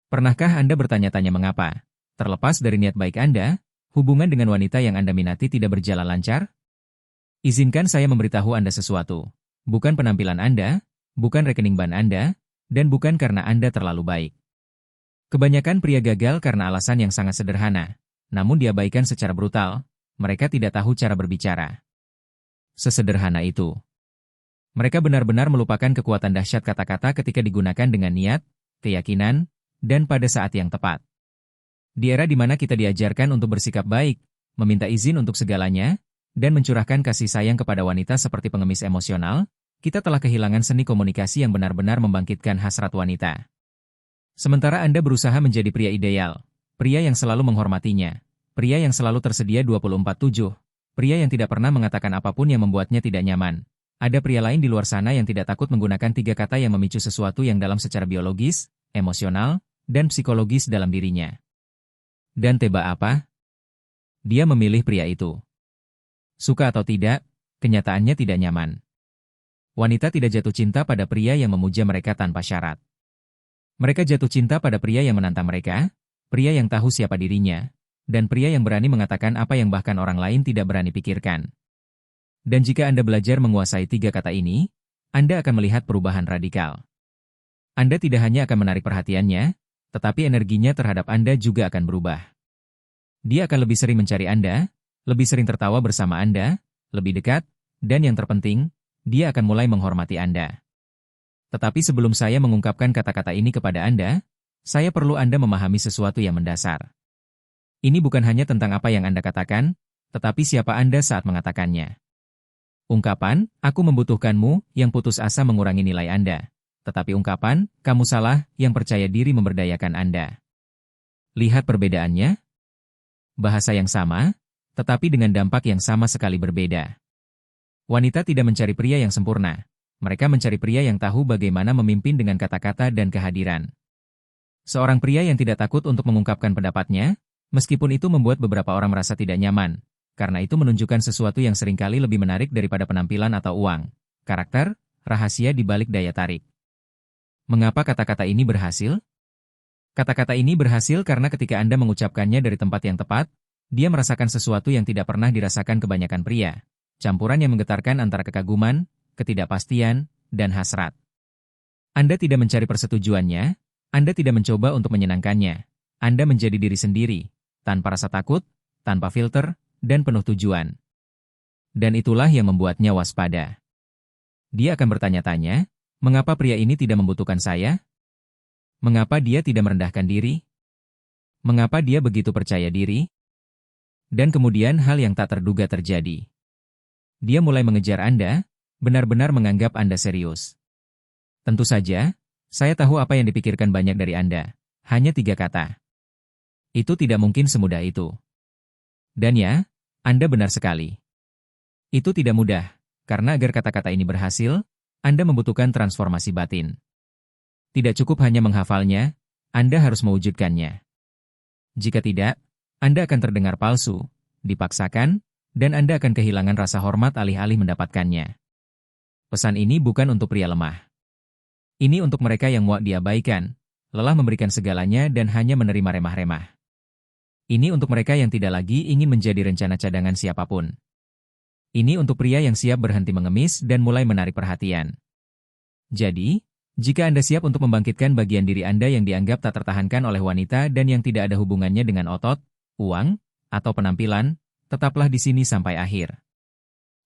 Pernahkah Anda bertanya-tanya mengapa? Terlepas dari niat baik Anda, hubungan dengan wanita yang Anda minati tidak berjalan lancar? Izinkan saya memberitahu Anda sesuatu. Bukan penampilan Anda, bukan rekening ban Anda, dan bukan karena Anda terlalu baik. Kebanyakan pria gagal karena alasan yang sangat sederhana, namun diabaikan secara brutal. Mereka tidak tahu cara berbicara. Sesederhana itu. Mereka benar-benar melupakan kekuatan dahsyat kata-kata ketika digunakan dengan niat, keyakinan, dan pada saat yang tepat. Di era di mana kita diajarkan untuk bersikap baik, meminta izin untuk segalanya, dan mencurahkan kasih sayang kepada wanita seperti pengemis emosional, kita telah kehilangan seni komunikasi yang benar-benar membangkitkan hasrat wanita. Sementara Anda berusaha menjadi pria ideal, pria yang selalu menghormatinya, pria yang selalu tersedia 24/7, pria yang tidak pernah mengatakan apapun yang membuatnya tidak nyaman. Ada pria lain di luar sana yang tidak takut menggunakan 3 kata yang memicu sesuatu yang dalam secara biologis, emosional, dan psikologis dalam dirinya. Dan tebak apa? Dia memilih pria itu. Suka atau tidak, kenyataannya tidak nyaman. Wanita tidak jatuh cinta pada pria yang memuja mereka tanpa syarat. Mereka jatuh cinta pada pria yang menantang mereka, pria yang tahu siapa dirinya, dan pria yang berani mengatakan apa yang bahkan orang lain tidak berani pikirkan. Dan jika Anda belajar menguasai 3 kata ini, Anda akan melihat perubahan radikal. Anda tidak hanya akan menarik perhatiannya, tetapi energinya terhadap Anda juga akan berubah. Dia akan lebih sering mencari Anda, lebih sering tertawa bersama Anda, lebih dekat, dan yang terpenting, dia akan mulai menghormati Anda. Tetapi sebelum saya mengungkapkan kata-kata ini kepada Anda, saya perlu Anda memahami sesuatu yang mendasar. Ini bukan hanya tentang apa yang Anda katakan, tetapi siapa Anda saat mengatakannya. Ungkapan, "Aku membutuhkanmu," yang putus asa mengurangi nilai Anda. Tetapi ungkapan, "Kamu salah," yang percaya diri memberdayakan Anda. Lihat perbedaannya? Bahasa yang sama, tetapi dengan dampak yang sama sekali berbeda. Wanita tidak mencari pria yang sempurna. Mereka mencari pria yang tahu bagaimana memimpin dengan kata-kata dan kehadiran. Seorang pria yang tidak takut untuk mengungkapkan pendapatnya, meskipun itu membuat beberapa orang merasa tidak nyaman, karena itu menunjukkan sesuatu yang seringkali lebih menarik daripada penampilan atau uang. Karakter, rahasia di balik daya tarik. Mengapa kata-kata ini berhasil? Kata-kata ini berhasil karena ketika Anda mengucapkannya dari tempat yang tepat, dia merasakan sesuatu yang tidak pernah dirasakan kebanyakan pria. Campuran yang menggetarkan antara kekaguman, ketidakpastian, dan hasrat. Anda tidak mencari persetujuannya, Anda tidak mencoba untuk menyenangkannya. Anda menjadi diri sendiri, tanpa rasa takut, tanpa filter, dan penuh tujuan. Dan itulah yang membuatnya waspada. Dia akan bertanya-tanya, mengapa pria ini tidak membutuhkan saya? Mengapa dia tidak merendahkan diri? Mengapa dia begitu percaya diri? Dan kemudian hal yang tak terduga terjadi. Dia mulai mengejar Anda, benar-benar menganggap Anda serius. Tentu saja, saya tahu apa yang dipikirkan banyak dari Anda. Hanya 3 kata. Itu tidak mungkin semudah itu. Dan ya, Anda benar sekali. Itu tidak mudah, karena agar kata-kata ini berhasil, Anda membutuhkan transformasi batin. Tidak cukup hanya menghafalnya, Anda harus mewujudkannya. Jika tidak, Anda akan terdengar palsu, dipaksakan, dan Anda akan kehilangan rasa hormat alih-alih mendapatkannya. Pesan ini bukan untuk pria lemah. Ini untuk mereka yang muak diabaikan, lelah memberikan segalanya dan hanya menerima remah-remah. Ini untuk mereka yang tidak lagi ingin menjadi rencana cadangan siapapun. Ini untuk pria yang siap berhenti mengemis dan mulai menarik perhatian. Jadi, jika Anda siap untuk membangkitkan bagian diri Anda yang dianggap tak tertahankan oleh wanita dan yang tidak ada hubungannya dengan otot, uang, atau penampilan, tetaplah di sini sampai akhir.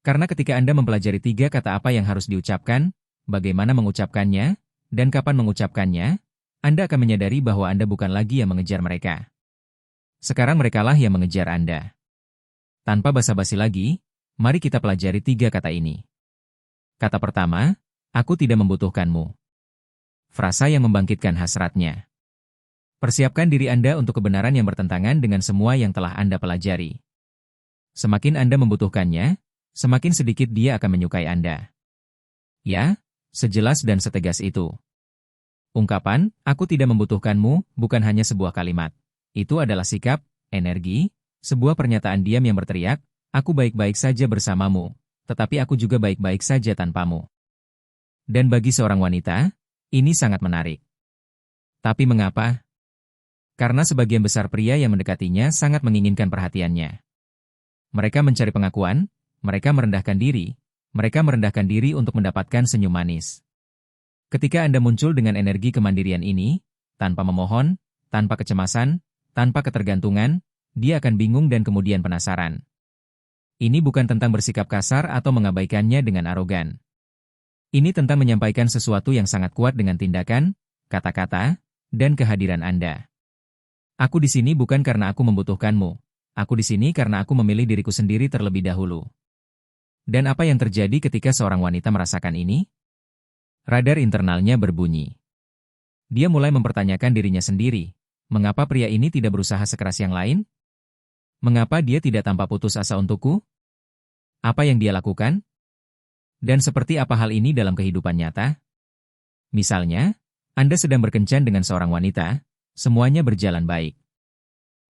Karena ketika Anda mempelajari 3 kata apa yang harus diucapkan, bagaimana mengucapkannya, dan kapan mengucapkannya, Anda akan menyadari bahwa Anda bukan lagi yang mengejar mereka. Sekarang merekalah yang mengejar Anda. Tanpa basa-basi lagi, mari kita pelajari 3 kata ini. Kata pertama, aku tidak membutuhkanmu. Frasa yang membangkitkan hasratnya. Persiapkan diri Anda untuk kebenaran yang bertentangan dengan semua yang telah Anda pelajari. Semakin Anda membutuhkannya, semakin sedikit dia akan menyukai Anda. Ya, sejelas dan setegas itu. Ungkapan, aku tidak membutuhkanmu, bukan hanya sebuah kalimat. Itu adalah sikap, energi, sebuah pernyataan diam yang berteriak, aku baik-baik saja bersamamu, tetapi aku juga baik-baik saja tanpamu. Dan bagi seorang wanita, ini sangat menarik. Tapi mengapa? Karena sebagian besar pria yang mendekatinya sangat menginginkan perhatiannya. Mereka mencari pengakuan, mereka merendahkan diri untuk mendapatkan senyum manis. Ketika Anda muncul dengan energi kemandirian ini, tanpa memohon, tanpa kecemasan, tanpa ketergantungan, dia akan bingung dan kemudian penasaran. Ini bukan tentang bersikap kasar atau mengabaikannya dengan arogan. Ini tentang menyampaikan sesuatu yang sangat kuat dengan tindakan, kata-kata, dan kehadiran Anda. Aku di sini bukan karena aku membutuhkanmu. Aku di sini karena aku memilih diriku sendiri terlebih dahulu. Dan apa yang terjadi ketika seorang wanita merasakan ini? Radar internalnya berbunyi. Dia mulai mempertanyakan dirinya sendiri. Mengapa pria ini tidak berusaha sekeras yang lain? Mengapa dia tidak tampak putus asa untukku? Apa yang dia lakukan? Dan seperti apa hal ini dalam kehidupan nyata? Misalnya, Anda sedang berkencan dengan seorang wanita, semuanya berjalan baik.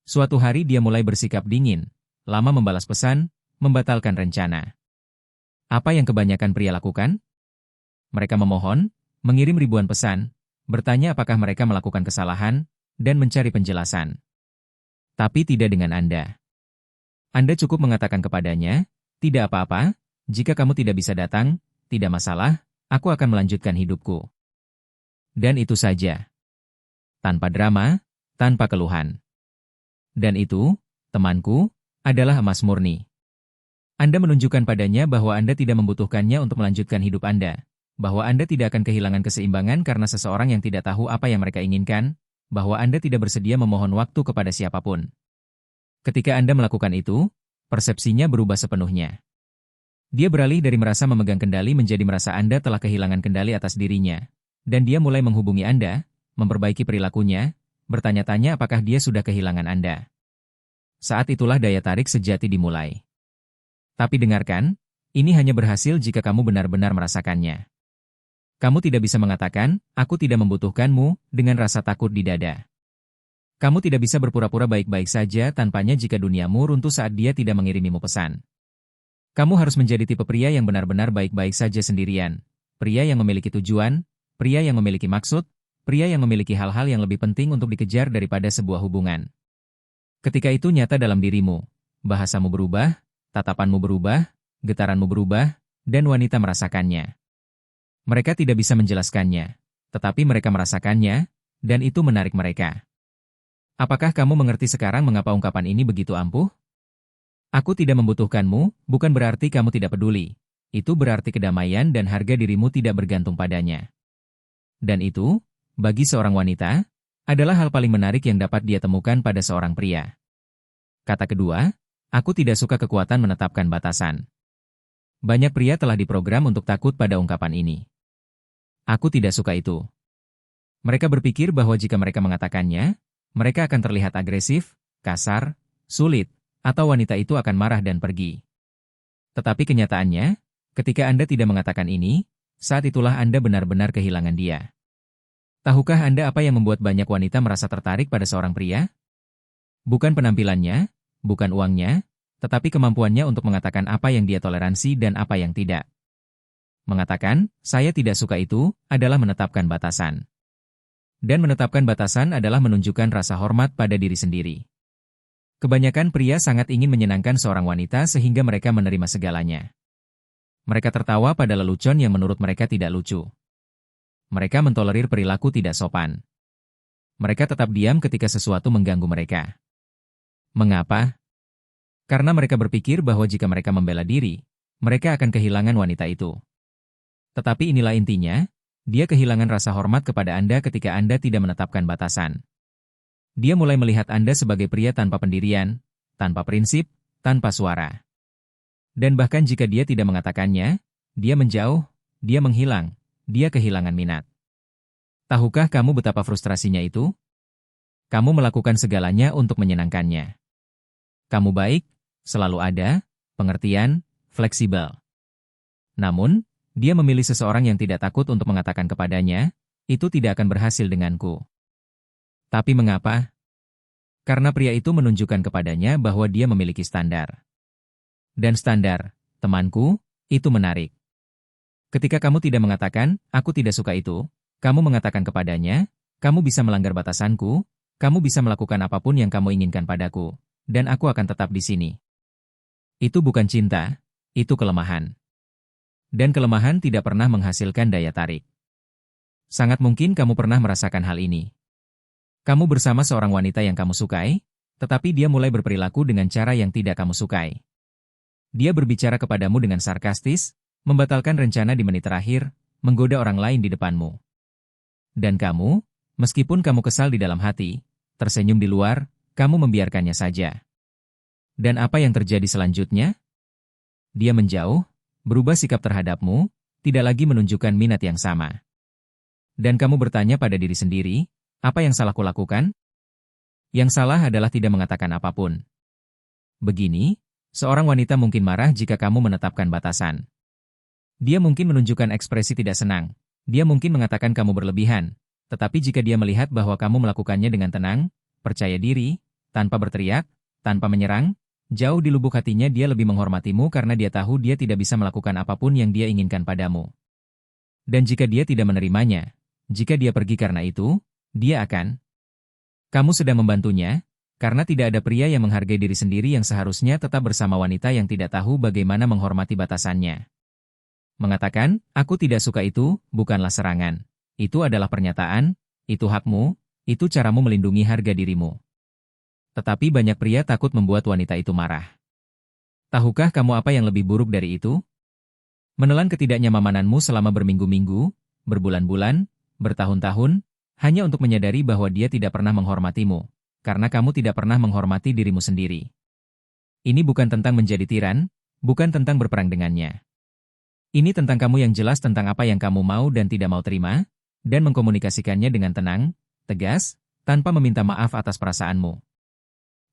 Suatu hari dia mulai bersikap dingin, lama membalas pesan, membatalkan rencana. Apa yang kebanyakan pria lakukan? Mereka memohon, mengirim ribuan pesan, bertanya apakah mereka melakukan kesalahan, dan mencari penjelasan. Tapi tidak dengan Anda. Anda cukup mengatakan kepadanya, tidak apa-apa, jika kamu tidak bisa datang, tidak masalah, aku akan melanjutkan hidupku. Dan itu saja. Tanpa drama, tanpa keluhan. Dan itu, temanku, adalah emas murni. Anda menunjukkan padanya bahwa Anda tidak membutuhkannya untuk melanjutkan hidup Anda, bahwa Anda tidak akan kehilangan keseimbangan karena seseorang yang tidak tahu apa yang mereka inginkan, bahwa Anda tidak bersedia memohon waktu kepada siapapun. Ketika Anda melakukan itu, persepsinya berubah sepenuhnya. Dia beralih dari merasa memegang kendali menjadi merasa Anda telah kehilangan kendali atas dirinya, dan dia mulai menghubungi Anda, memperbaiki perilakunya, bertanya-tanya apakah dia sudah kehilangan Anda. Saat itulah daya tarik sejati dimulai. Tapi dengarkan, ini hanya berhasil jika kamu benar-benar merasakannya. Kamu tidak bisa mengatakan, aku tidak membutuhkanmu, dengan rasa takut di dada. Kamu tidak bisa berpura-pura baik-baik saja tanpanya jika duniamu runtuh saat dia tidak mengirimimu pesan. Kamu harus menjadi tipe pria yang benar-benar baik-baik saja sendirian. Pria yang memiliki tujuan, pria yang memiliki maksud, pria yang memiliki hal-hal yang lebih penting untuk dikejar daripada sebuah hubungan. Ketika itu nyata dalam dirimu, bahasamu berubah, tatapanmu berubah, getaranmu berubah, dan wanita merasakannya. Mereka tidak bisa menjelaskannya, tetapi mereka merasakannya, dan itu menarik mereka. Apakah kamu mengerti sekarang mengapa ungkapan ini begitu ampuh? Aku tidak membutuhkanmu, bukan berarti kamu tidak peduli. Itu berarti kedamaian dan harga dirimu tidak bergantung padanya. Dan itu, bagi seorang wanita, adalah hal paling menarik yang dapat dia temukan pada seorang pria. Kata kedua, aku tidak suka kekuatan menetapkan batasan. Banyak pria telah diprogram untuk takut pada ungkapan ini. Aku tidak suka itu. Mereka berpikir bahwa jika mereka mengatakannya, mereka akan terlihat agresif, kasar, sulit, atau wanita itu akan marah dan pergi. Tetapi kenyataannya, ketika Anda tidak mengatakan ini, saat itulah Anda benar-benar kehilangan dia. Tahukah Anda apa yang membuat banyak wanita merasa tertarik pada seorang pria? Bukan penampilannya, bukan uangnya, tetapi kemampuannya untuk mengatakan apa yang dia toleransi dan apa yang tidak. Mengatakan, saya tidak suka itu, adalah menetapkan batasan. Dan menetapkan batasan adalah menunjukkan rasa hormat pada diri sendiri. Kebanyakan pria sangat ingin menyenangkan seorang wanita sehingga mereka menerima segalanya. Mereka tertawa pada lelucon yang menurut mereka tidak lucu. Mereka mentolerir perilaku tidak sopan. Mereka tetap diam ketika sesuatu mengganggu mereka. Mengapa? Karena mereka berpikir bahwa jika mereka membela diri, mereka akan kehilangan wanita itu. Tetapi inilah intinya, dia kehilangan rasa hormat kepada Anda ketika Anda tidak menetapkan batasan. Dia mulai melihat Anda sebagai pria tanpa pendirian, tanpa prinsip, tanpa suara. Dan bahkan jika dia tidak mengatakannya, dia menjauh, dia menghilang, dia kehilangan minat. Tahukah kamu betapa frustrasinya itu? Kamu melakukan segalanya untuk menyenangkannya. Kamu baik, selalu ada, pengertian, fleksibel. Namun, dia memilih seseorang yang tidak takut untuk mengatakan kepadanya, itu tidak akan berhasil denganku. Tapi mengapa? Karena pria itu menunjukkan kepadanya bahwa dia memiliki standar. Dan standar, temanku, itu menarik. Ketika kamu tidak mengatakan, aku tidak suka itu, kamu mengatakan kepadanya, kamu bisa melanggar batasanku, Kamu bisa melakukan apapun yang kamu inginkan padaku, dan aku akan tetap di sini. Itu bukan cinta, itu kelemahan. Dan kelemahan tidak pernah menghasilkan daya tarik. Sangat mungkin kamu pernah merasakan hal ini. Kamu bersama seorang wanita yang kamu sukai, tetapi dia mulai berperilaku dengan cara yang tidak kamu sukai. Dia berbicara kepadamu dengan sarkastis, membatalkan rencana di menit terakhir, menggoda orang lain di depanmu. Dan kamu, meskipun kamu kesal di dalam hati, tersenyum di luar, kamu membiarkannya saja. Dan apa yang terjadi selanjutnya? Dia menjauh, berubah sikap terhadapmu, tidak lagi menunjukkan minat yang sama. Dan kamu bertanya pada diri sendiri, apa yang salah kulakukan? Yang salah adalah tidak mengatakan apapun. Begini, seorang wanita mungkin marah jika kamu menetapkan batasan. Dia mungkin menunjukkan ekspresi tidak senang. Dia mungkin mengatakan kamu berlebihan. Tetapi jika dia melihat bahwa kamu melakukannya dengan tenang, percaya diri, tanpa berteriak, tanpa menyerang, jauh di lubuk hatinya dia lebih menghormatimu karena dia tahu dia tidak bisa melakukan apapun yang dia inginkan padamu. Dan jika dia tidak menerimanya, jika dia pergi karena itu, dia akan. Kamu sedang membantunya, karena tidak ada pria yang menghargai diri sendiri yang seharusnya tetap bersama wanita yang tidak tahu bagaimana menghormati batasannya. Mengatakan, aku tidak suka itu, bukanlah serangan. Itu adalah pernyataan, itu hakmu, itu caramu melindungi harga dirimu. Tetapi banyak pria takut membuat wanita itu marah. Tahukah kamu apa yang lebih buruk dari itu? Menelan ketidaknyamananmu selama berminggu-minggu, berbulan-bulan, bertahun-tahun, hanya untuk menyadari bahwa dia tidak pernah menghormatimu, karena kamu tidak pernah menghormati dirimu sendiri. Ini bukan tentang menjadi tiran, bukan tentang berperang dengannya. Ini tentang kamu yang jelas tentang apa yang kamu mau dan tidak mau terima, dan mengkomunikasikannya dengan tenang, tegas, tanpa meminta maaf atas perasaanmu.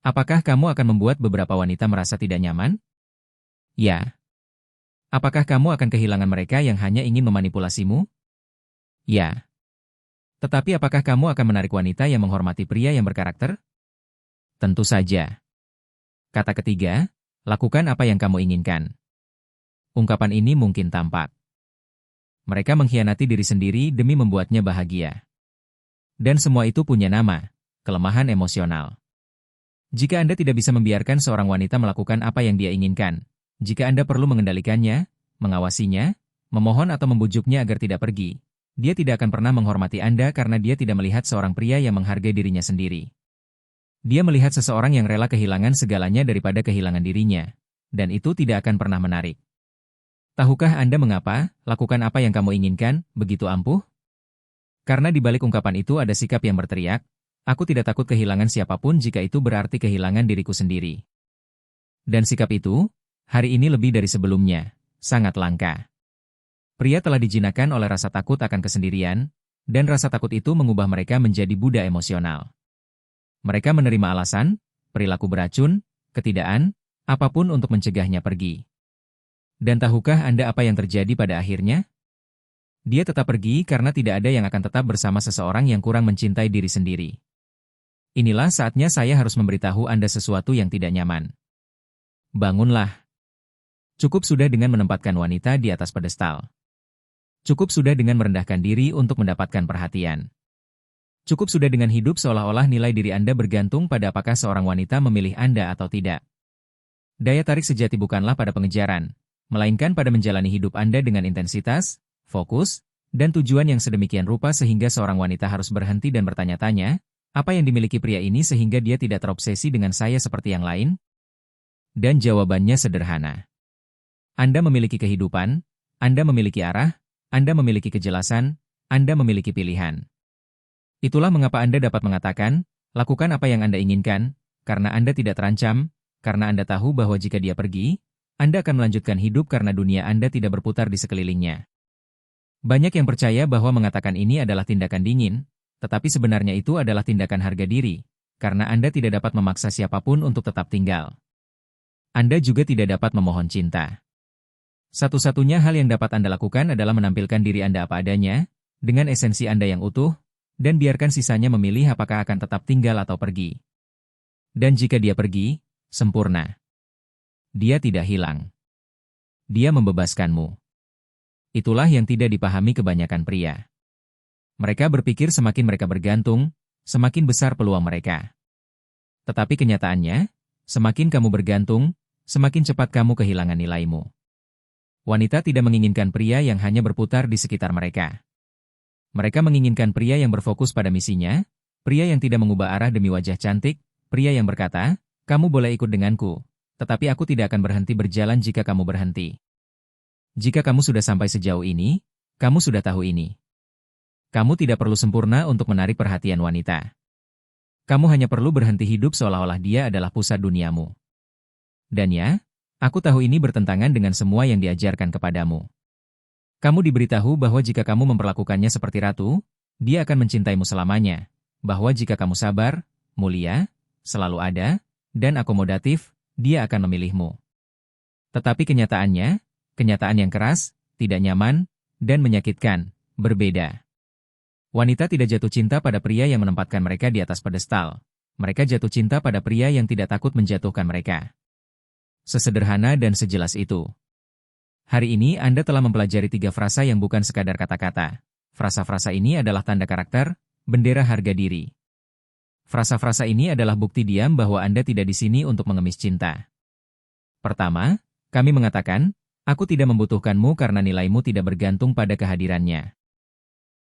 Apakah kamu akan membuat beberapa wanita merasa tidak nyaman? Ya. Apakah kamu akan kehilangan mereka yang hanya ingin memanipulasimu? Ya. Tetapi apakah kamu akan menarik wanita yang menghormati pria yang berkarakter? Tentu saja. Kata ketiga, lakukan apa yang kamu inginkan. Ungkapan ini mungkin tampak. Mereka mengkhianati diri sendiri demi membuatnya bahagia. Dan semua itu punya nama, kelemahan emosional. Jika Anda tidak bisa membiarkan seorang wanita melakukan apa yang dia inginkan, jika Anda perlu mengendalikannya, mengawasinya, memohon atau membujuknya agar tidak pergi, dia tidak akan pernah menghormati Anda karena dia tidak melihat seorang pria yang menghargai dirinya sendiri. Dia melihat seseorang yang rela kehilangan segalanya daripada kehilangan dirinya, dan itu tidak akan pernah menarik. Tahukah Anda mengapa lakukan apa yang kamu inginkan begitu ampuh? Karena di balik ungkapan itu ada sikap yang berteriak, aku tidak takut kehilangan siapapun jika itu berarti kehilangan diriku sendiri. Dan sikap itu, hari ini lebih dari sebelumnya, sangat langka. Pria telah dijinakan oleh rasa takut akan kesendirian, dan rasa takut itu mengubah mereka menjadi budak emosional. Mereka menerima alasan, perilaku beracun, ketidakan, apapun untuk mencegahnya pergi. Dan tahukah Anda apa yang terjadi pada akhirnya? Dia tetap pergi karena tidak ada yang akan tetap bersama seseorang yang kurang mencintai diri sendiri. Inilah saatnya saya harus memberitahu Anda sesuatu yang tidak nyaman. Bangunlah. Cukup sudah dengan menempatkan wanita di atas pedestal. Cukup sudah dengan merendahkan diri untuk mendapatkan perhatian. Cukup sudah dengan hidup seolah-olah nilai diri Anda bergantung pada apakah seorang wanita memilih Anda atau tidak. Daya tarik sejati bukanlah pada pengejaran, melainkan pada menjalani hidup Anda dengan intensitas, fokus, dan tujuan yang sedemikian rupa sehingga seorang wanita harus berhenti dan bertanya-tanya, apa yang dimiliki pria ini sehingga dia tidak terobsesi dengan saya seperti yang lain? Dan jawabannya sederhana. Anda memiliki kehidupan, Anda memiliki arah, Anda memiliki kejelasan, Anda memiliki pilihan. Itulah mengapa Anda dapat mengatakan, lakukan apa yang Anda inginkan, karena Anda tidak terancam, karena Anda tahu bahwa jika dia pergi, Anda akan melanjutkan hidup karena dunia Anda tidak berputar di sekelilingnya. Banyak yang percaya bahwa mengatakan ini adalah tindakan dingin, tetapi sebenarnya itu adalah tindakan harga diri, karena Anda tidak dapat memaksa siapapun untuk tetap tinggal. Anda juga tidak dapat memohon cinta. Satu-satunya hal yang dapat Anda lakukan adalah menampilkan diri Anda apa adanya, dengan esensi Anda yang utuh, dan biarkan sisanya memilih apakah akan tetap tinggal atau pergi. Dan jika dia pergi, sempurna. Dia tidak hilang. Dia membebaskanmu. Itulah yang tidak dipahami kebanyakan pria. Mereka berpikir semakin mereka bergantung, semakin besar peluang mereka. Tetapi kenyataannya, semakin kamu bergantung, semakin cepat kamu kehilangan nilaimu. Wanita tidak menginginkan pria yang hanya berputar di sekitar mereka. Mereka menginginkan pria yang berfokus pada misinya, pria yang tidak mengubah arah demi wajah cantik, pria yang berkata, "Kamu boleh ikut denganku, tetapi aku tidak akan berhenti berjalan jika kamu berhenti." Jika kamu sudah sampai sejauh ini, kamu sudah tahu ini. Kamu tidak perlu sempurna untuk menarik perhatian wanita. Kamu hanya perlu berhenti hidup seolah-olah dia adalah pusat duniamu. Dan ya, aku tahu ini bertentangan dengan semua yang diajarkan kepadamu. Kamu diberitahu bahwa jika kamu memperlakukannya seperti ratu, dia akan mencintaimu selamanya. Bahwa jika kamu sabar, mulia, selalu ada, dan akomodatif, dia akan memilihmu. Tetapi kenyataannya, kenyataan yang keras, tidak nyaman, dan menyakitkan, berbeda. Wanita tidak jatuh cinta pada pria yang menempatkan mereka di atas pedestal. Mereka jatuh cinta pada pria yang tidak takut menjatuhkan mereka. Sesederhana dan sejelas itu. Hari ini Anda telah mempelajari 3 frasa yang bukan sekadar kata-kata. Frasa-frasa ini adalah tanda karakter, bendera harga diri. Frasa-frasa ini adalah bukti diam bahwa Anda tidak di sini untuk mengemis cinta. Pertama, kami mengatakan, aku tidak membutuhkanmu karena nilaimu tidak bergantung pada kehadirannya.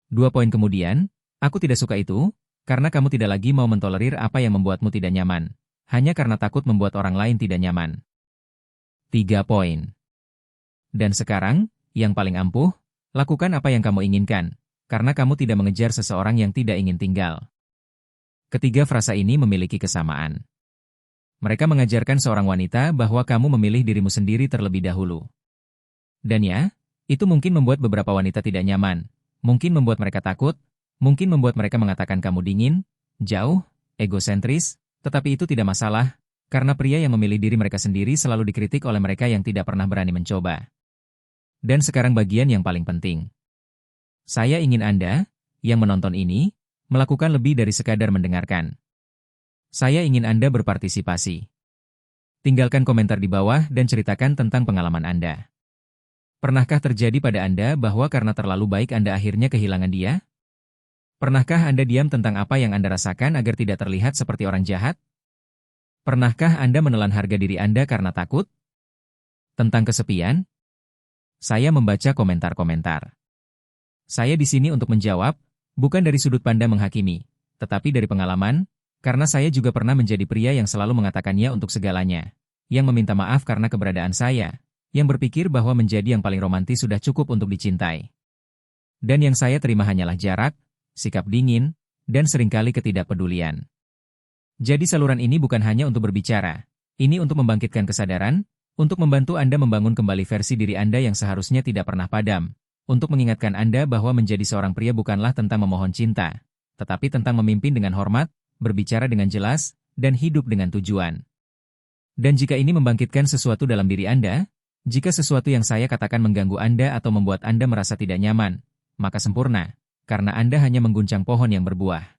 2 poin kemudian, aku tidak suka itu, karena kamu tidak lagi mau mentolerir apa yang membuatmu tidak nyaman, hanya karena takut membuat orang lain tidak nyaman. 3 poin. Dan sekarang, yang paling ampuh, lakukan apa yang kamu inginkan, karena kamu tidak mengejar seseorang yang tidak ingin tinggal. Ketiga frasa ini memiliki kesamaan. Mereka mengajarkan seorang wanita bahwa kamu memilih dirimu sendiri terlebih dahulu. Dan ya, itu mungkin membuat beberapa wanita tidak nyaman. Mungkin membuat mereka takut, mungkin membuat mereka mengatakan kamu dingin, jauh, egosentris, tetapi itu tidak masalah, karena pria yang memilih diri mereka sendiri selalu dikritik oleh mereka yang tidak pernah berani mencoba. Dan sekarang bagian yang paling penting. Saya ingin Anda, yang menonton ini, melakukan lebih dari sekadar mendengarkan. Saya ingin Anda berpartisipasi. Tinggalkan komentar di bawah dan ceritakan tentang pengalaman Anda. Pernahkah terjadi pada Anda bahwa karena terlalu baik Anda akhirnya kehilangan dia? Pernahkah Anda diam tentang apa yang Anda rasakan agar tidak terlihat seperti orang jahat? Pernahkah Anda menelan harga diri Anda karena takut? Tentang kesepian? Saya membaca komentar-komentar. Saya di sini untuk menjawab, bukan dari sudut pandang menghakimi, tetapi dari pengalaman, karena saya juga pernah menjadi pria yang selalu mengatakannya untuk segalanya, yang meminta maaf karena keberadaan saya, yang berpikir bahwa menjadi yang paling romantis sudah cukup untuk dicintai. Dan yang saya terima hanyalah jarak, sikap dingin, dan seringkali ketidakpedulian. Jadi saluran ini bukan hanya untuk berbicara, ini untuk membangkitkan kesadaran, untuk membantu Anda membangun kembali versi diri Anda yang seharusnya tidak pernah padam, untuk mengingatkan Anda bahwa menjadi seorang pria bukanlah tentang memohon cinta, tetapi tentang memimpin dengan hormat, berbicara dengan jelas, dan hidup dengan tujuan. Dan jika ini membangkitkan sesuatu dalam diri Anda, jika sesuatu yang saya katakan mengganggu Anda atau membuat Anda merasa tidak nyaman, maka sempurna, karena Anda hanya mengguncang pohon yang berbuah.